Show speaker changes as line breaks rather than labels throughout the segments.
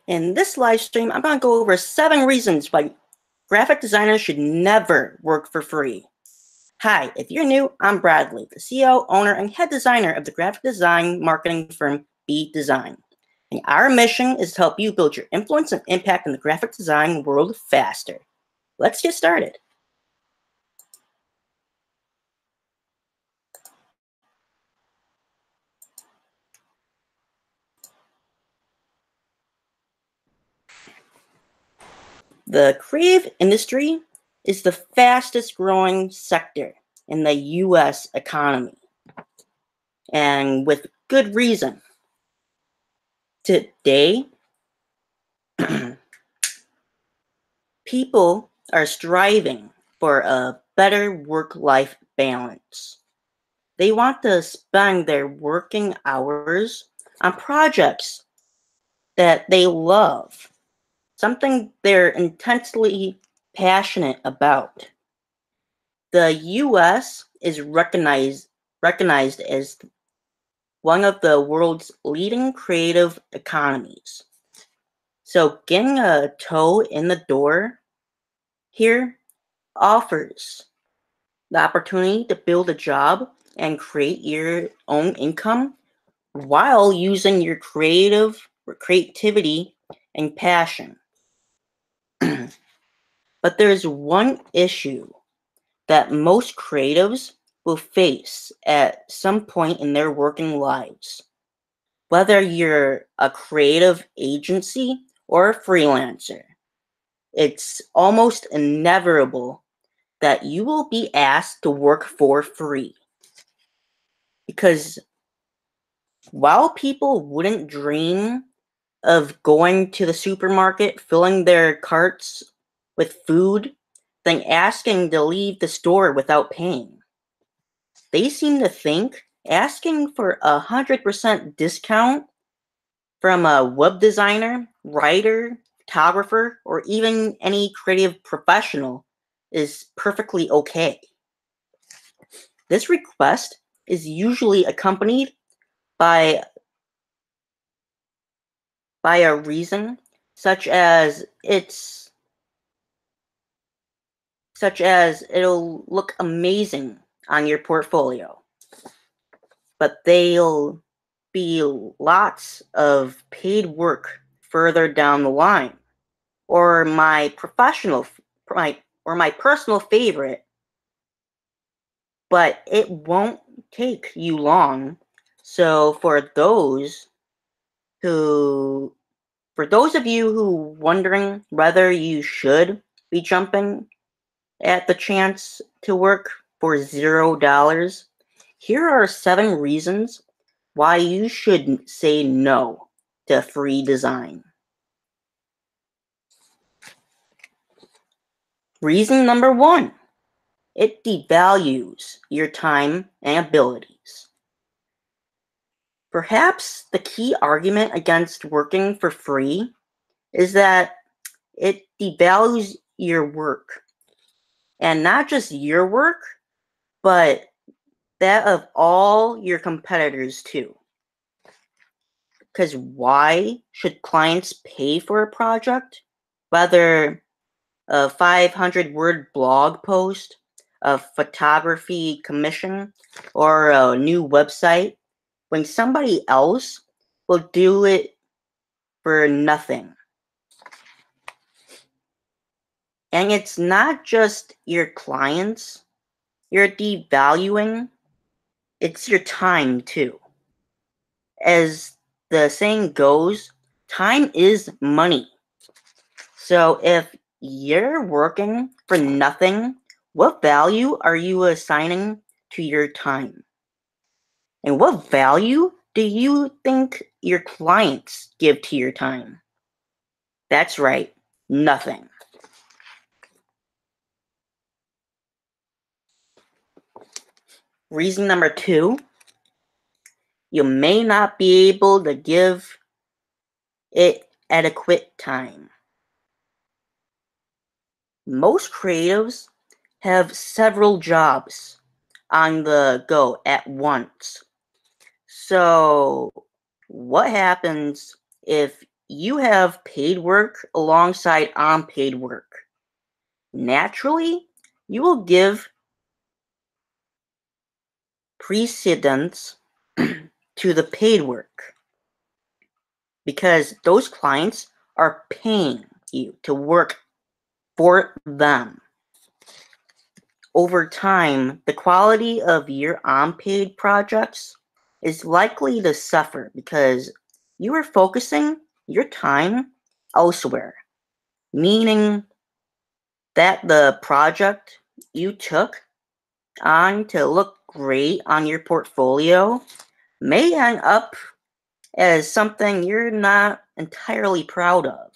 In this live stream, I'm going to go over 7 reasons why graphic designers should never work for free. Hi, if you're new, I'm Bradley, the CEO, owner, and head designer of the graphic design marketing firm BDesign. And our mission is to help you build your influence and impact in the graphic design world faster. Let's get started. The creative industry is the fastest growing sector in the US economy, and with good reason. Today, people are striving for a better work-life balance. They want to spend their working hours on projects that they love, something they're intensely passionate about. The US is recognized as one of the world's leading creative economies. So getting a toe in the door here offers the opportunity to build a job and create your own income while using your creativity and passion. But there's one issue that most creatives will face at some point in their working lives. Whether you're a creative agency or a freelancer, it's almost inevitable that you will be asked to work for free. Because while people wouldn't dream of going to the supermarket, filling their carts with food, then asking to leave the store without paying, they seem to think asking for 100% discount from a web designer, writer, photographer, or even any creative professional is perfectly okay. This request is usually accompanied by a reason such as it'll look amazing on your portfolio, but there'll be lots of paid work further down the line, or my personal favorite, but it won't take you long. So for those of you who wondering whether you should be jumping at the chance to work for $0, here are 7 reasons why you should say no to free design. Reason number 1, it devalues your time and abilities. Perhaps the key argument against working for free is that it devalues your work. And not just your work, but that of all your competitors too. Because why should clients pay for a project? Whether a 500-word blog post, a photography commission, or a new website, when somebody else will do it for nothing. And it's not just your clients you're devaluing, it's your time too. As the saying goes, time is money. So if you're working for nothing, what value are you assigning to your time? And what value do you think your clients give to your time? That's right, nothing. Reason number 2, you may not be able to give it adequate time. Most creatives have several jobs on the go at once. So what happens if you have paid work alongside unpaid work. Naturally, you will give precedence to the paid work because those clients are paying you to work for them. Over time, the quality of your unpaid projects is likely to suffer because you are focusing your time elsewhere, meaning that the project you took on to look great on your portfolio may end up as something you're not entirely proud of.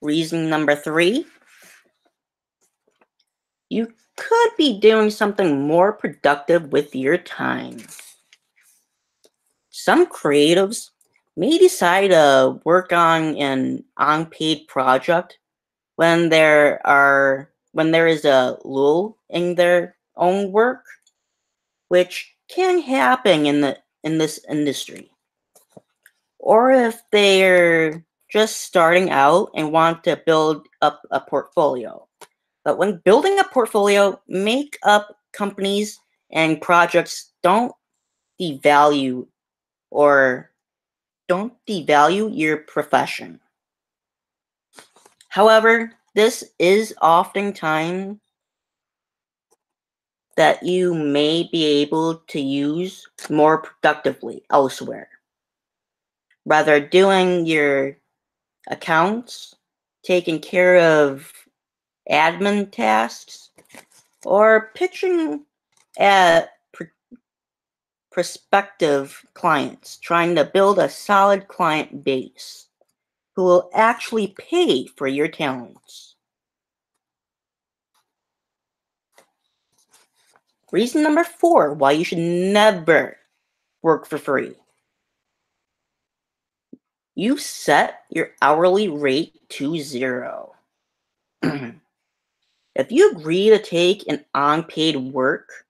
Reason number 3, you could be doing something more productive with your time. Some creatives may decide to work on an unpaid project when there is a lull in their own work, which can happen in this industry. Or if they're just starting out and want to build up a portfolio. But when building a portfolio, make-up companies and projects devalue or don't devalue your profession. However, this is oftentimes that you may be able to use more productively elsewhere. Rather doing your accounts, taking care of admin tasks, or pitching at prospective clients, trying to build a solid client base who will actually pay for your talents. Reason number 4 why you should never work for free. You set your hourly rate to 0. If you agree to take an unpaid work,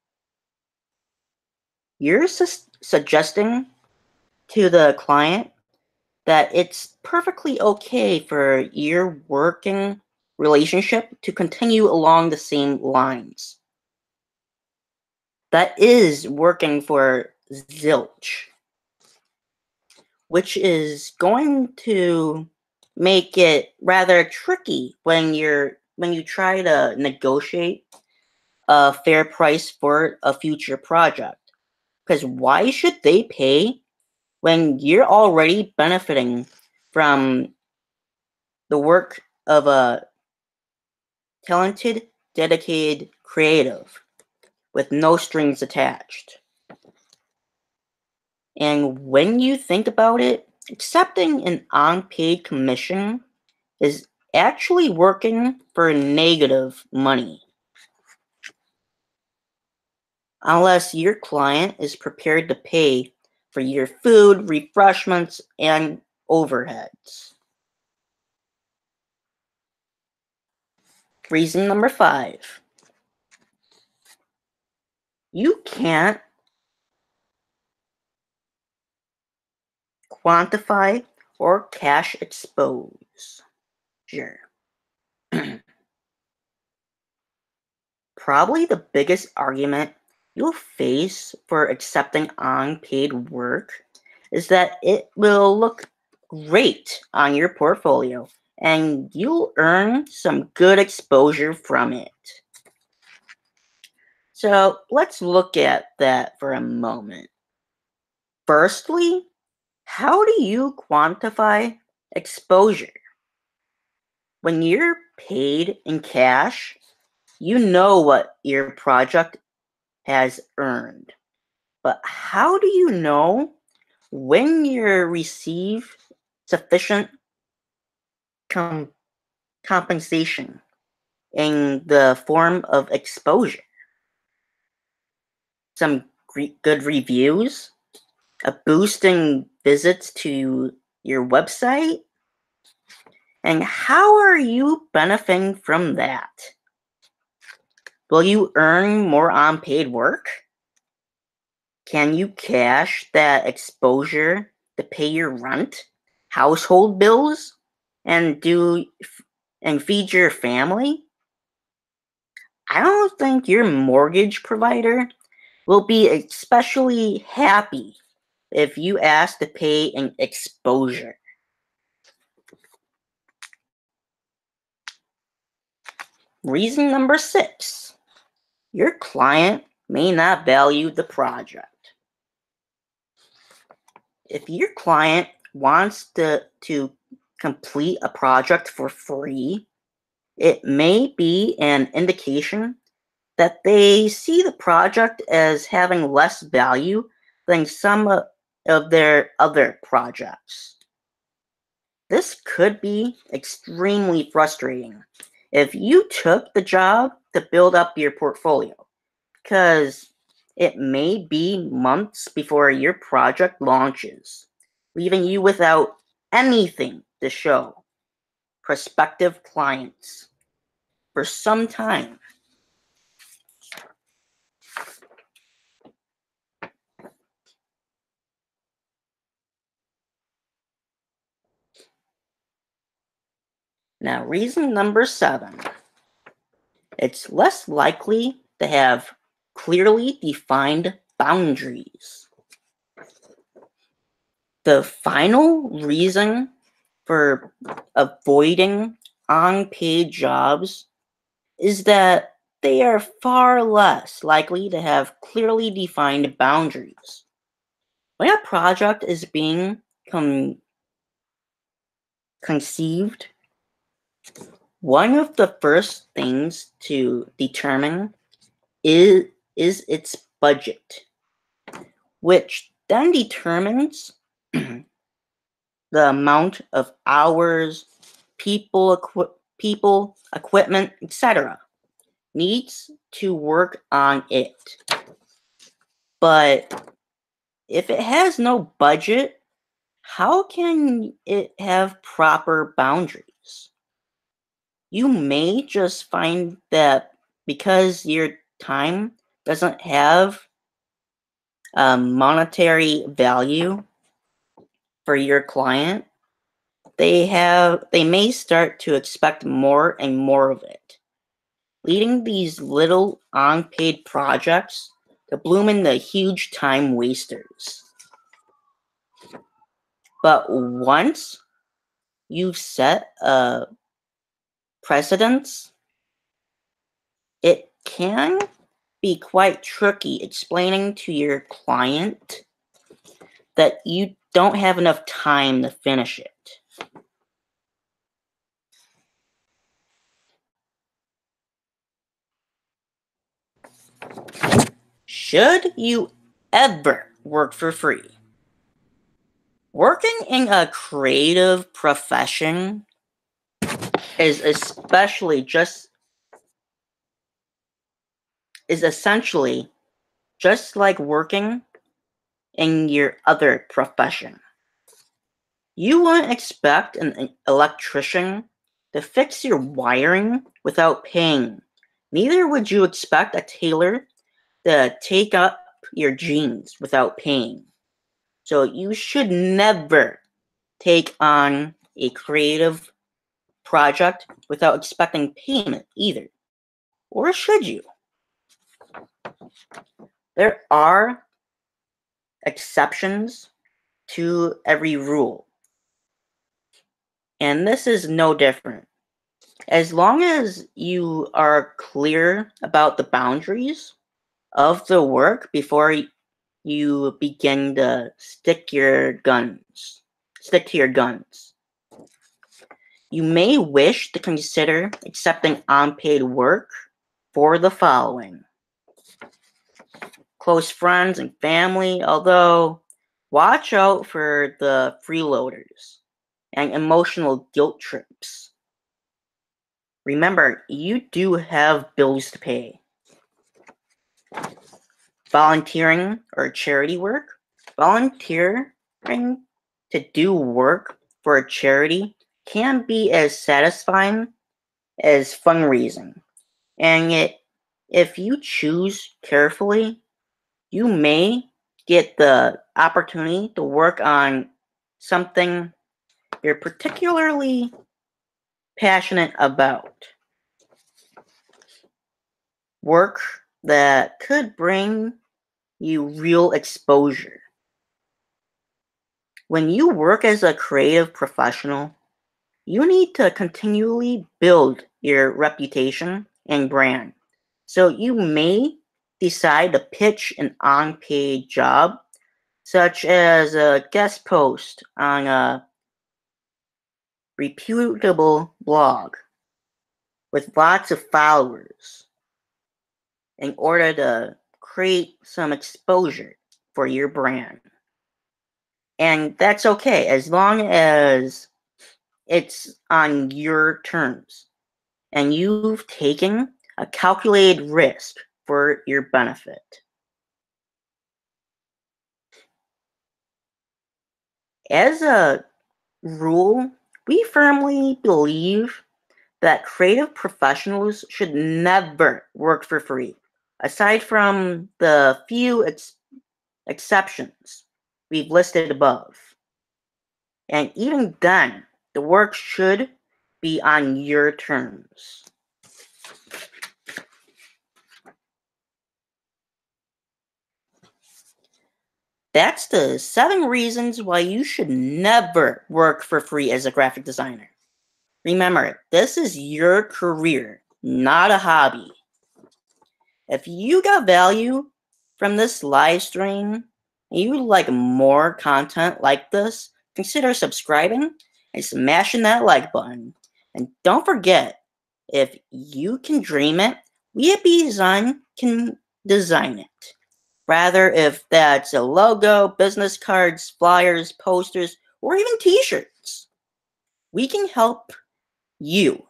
you're suggesting to the client that it's perfectly okay for your working relationship to continue along the same lines. That is working for zilch, which is going to make it rather tricky when you try to negotiate a fair price for a future project. Because why should they pay when you're already benefiting from the work of a talented, dedicated creative with no strings attached? And when you think about it, accepting an unpaid commission is actually working for negative money. Unless your client is prepared to pay for your food, refreshments, and overheads. Reason number 5. You can't quantify or cash expose. Sure. Probably the biggest argument you'll face for accepting unpaid work is that it will look great on your portfolio and you'll earn some good exposure from it. So let's look at that for a moment. Firstly, how do you quantify exposure? When you're paid in cash, you know what your project has earned. But how do you know when you receive sufficient compensation in the form of exposure? Some good reviews? A boost in visits to your website? And how are you benefiting from that? Will you earn more unpaid work? Can you cash that exposure to pay your rent, household bills, and feed your family? I don't think your mortgage provider will be especially happy if you ask to pay an exposure. Reason number 6. Your client may not value the project. If your client wants to complete a project for free, it may be an indication that they see the project as having less value than some of their other projects. This could be extremely frustrating if you took the job to build up your portfolio, because it may be months before your project launches, leaving you without anything to show prospective clients for some time. Now, reason number 7. It's less likely to have clearly defined boundaries. The final reason for avoiding unpaid jobs is that they are far less likely to have clearly defined boundaries. When a project is being conceived, one of the first things to determine is its budget, which then determines the amount of hours, people, equipment, etc. needs to work on it. But if it has no budget, how can it have proper boundaries? You may just find that because your time doesn't have a monetary value for your client, they may start to expect more and more of it, leading these little unpaid projects to bloom into huge time wasters. But once you've set a precedence, it can be quite tricky explaining to your client that you don't have enough time to finish it. Should you ever work for free? Working in a creative profession is essentially just like working in your other profession. You wouldn't expect an electrician to fix your wiring without paying. Neither would you expect a tailor to take up your jeans without paying. So you should never take on a creative project without expecting payment either. Or should you? There are exceptions to every rule, and this is no different. As long as you are clear about the boundaries of the work before you begin to stick to your guns. You may wish to consider accepting unpaid work for the following: close friends and family, although watch out for the freeloaders and emotional guilt trips. Remember, you do have bills to pay. Volunteering or charity work. Volunteering to do work for a charity can be as satisfying as fundraising, and it if you choose carefully, you may get the opportunity to work on something you're particularly passionate about. Work that could bring you real exposure. When you work as a creative professional, you need to continually build your reputation and brand. So you may decide to pitch an unpaid job, such as a guest post on a reputable blog with lots of followers in order to create some exposure for your brand. And that's okay as long as it's on your terms and you've taken a calculated risk for your benefit. As a rule, we firmly believe that creative professionals should never work for free, aside from the few exceptions we've listed above. And even then, the work should be on your terms. That's the 7 reasons why you should never work for free as a graphic designer. Remember, this is your career, not a hobby. If you got value from this live stream and you would like more content like this, consider subscribing and smashing that like button. And don't forget, if you can dream it, we at BDesign can design it. Rather, if that's a logo, business cards, flyers, posters, or even t-shirts, we can help you.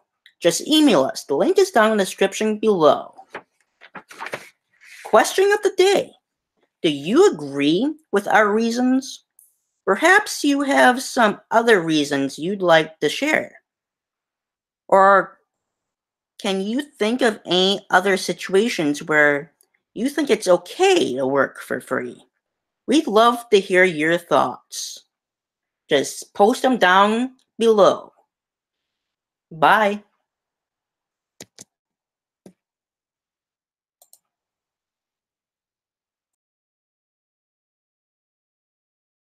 Just email us. The link is down in the description below. Question of the day. Do you agree with our reasons? Perhaps you have some other reasons you'd like to share. Or can you think of any other situations where you think it's okay to work for free? We'd love to hear your thoughts. Just post them down below. Bye.